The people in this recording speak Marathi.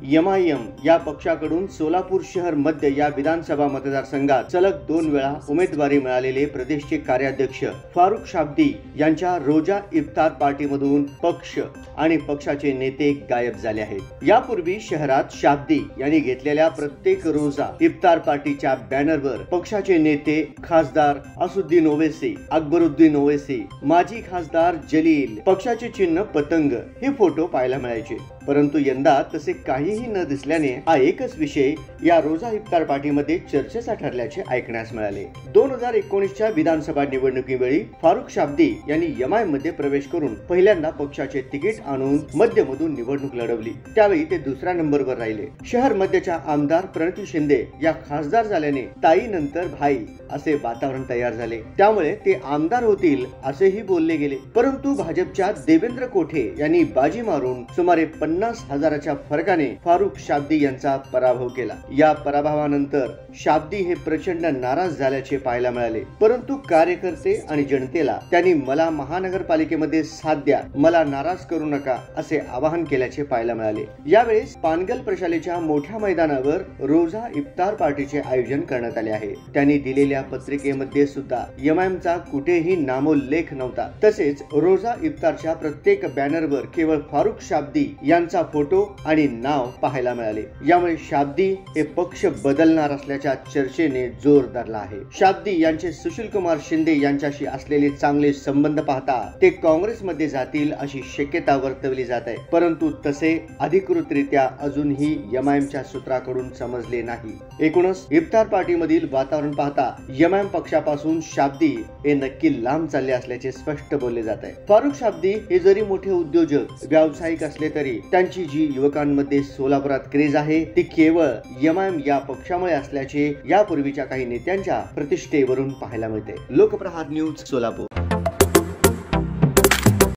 एमआयएम या पक्षाकडून सोलापूर शहर मध्य या विधानसभा मतदारसंघात सलग 2 वेळा उमेदवारी मिळालेले प्रदेशचे कार्याध्यक्ष फारुख शाब्दी यांच्या रोजा इफ्तार पार्टीमधून पक्ष आणि पक्षाचे नेते गायब झाले आहेत। यापूर्वी शहरात शाब्दी यांनी घेतलेल्या प्रत्येक रोजा इफ्तार पार्टीच्या बॅनरवर पक्षाचे नेते खासदार असुद्दीन ओवैसी, अकबरुद्दीन ओवैसी, माजी खासदार जलील, पक्षाचे चिन्ह पतंग हे फोटो पाहायला मिळायचे। परंतु यंदा तसे काहीही न दिसल्याने हा एकच विषय या रोजा इफ्तार पार्टीमध्ये चर्चेचा ठरल्याचे ऐकण्यास मिळाले। 2019च्या विधानसभा निवडणुकीवेळी फारुख शाब्दी यांनी एमआयएम मध्ये प्रवेश करून पहिल्यांदा पक्षाचे तिकीट आणून मध्यमधून निवडणूक लढवली। त्यावेळी ते दुसऱ्या नंबरवर राहिले। शहर मध्यच्या आमदार प्रणिती शिंदे या खासदार झाल्याने ताई नंतर भाई असे वातावरण तयार झाले। त्यामुळे ते आमदार होतील असेही बोलले गेले। परंतु भाजपच्या देवेंद्र कोठे यांनी बाजी मारून सुमारे 50,000च्या फरकाने फारुख शाब्दी यांचा पराभव केला। या पराभवानंतर शाब्दी हे प्रचंड नाराज झाल्याचे पाहायला मिळाले। परंतु कार्यकर्ते आणि जनतेला त्यांनी मला महानगरपालिकेमध्ये साथ द्या, मला नाराज करू नका असे आवाहन केल्याचे पाहायला मिळाले। यावेळेस पानगल प्रशालेच्या मोठ्या मैदानावर रोजा इफ्तार पार्टीचे आयोजन करण्यात आले आहे। त्यांनी दिलेल्या पत्रिकेमध्ये सुद्धा एमआयएमचा कुठेही नामोल्लेख नव्हता। तसेच रोजा इफ्तारच्या प्रत्येक बॅनरवर केवळ फारुख शाब्दी यांचा फोटो आणि नाव पाहायला मिळाले। यामुळे शाब्दी हे पक्ष बदलणार असल्याच्या चर्चेने जोर धरला आहे। शाब्दी यांचे सुशील कुमार शिंदे यांच्याशी असलेले चांगले संबंध पाहता ते काँग्रेसमध्ये जातील अशी शक्यता वर्तवली जात आहे। परंतु तसे अधिकृतरित्या अजूनही एमआयएमच्या सूत्राकडून समजले नाही। एकूणच इफ्तार पार्टीमधील वातावरण पाहता एमआयएम पक्षापासून शाब्दी हे नक्की लांब चालले असल्याचे स्पष्ट बोलले जात आहे। फारुख शाब्दी हे जरी मोठे उद्योजक व्यावसायिक असले तरी त्यांची जी युवकांमध्ये सोलापुरात क्रेज आहे ती केवळ एमआयएम या पक्षामुळे असल्याचे यापूर्वीच्या काही नेत्यांच्या प्रतिष्ठेवरून पाहायला मिळते। लोकप्रहार न्यूज सोलापूर।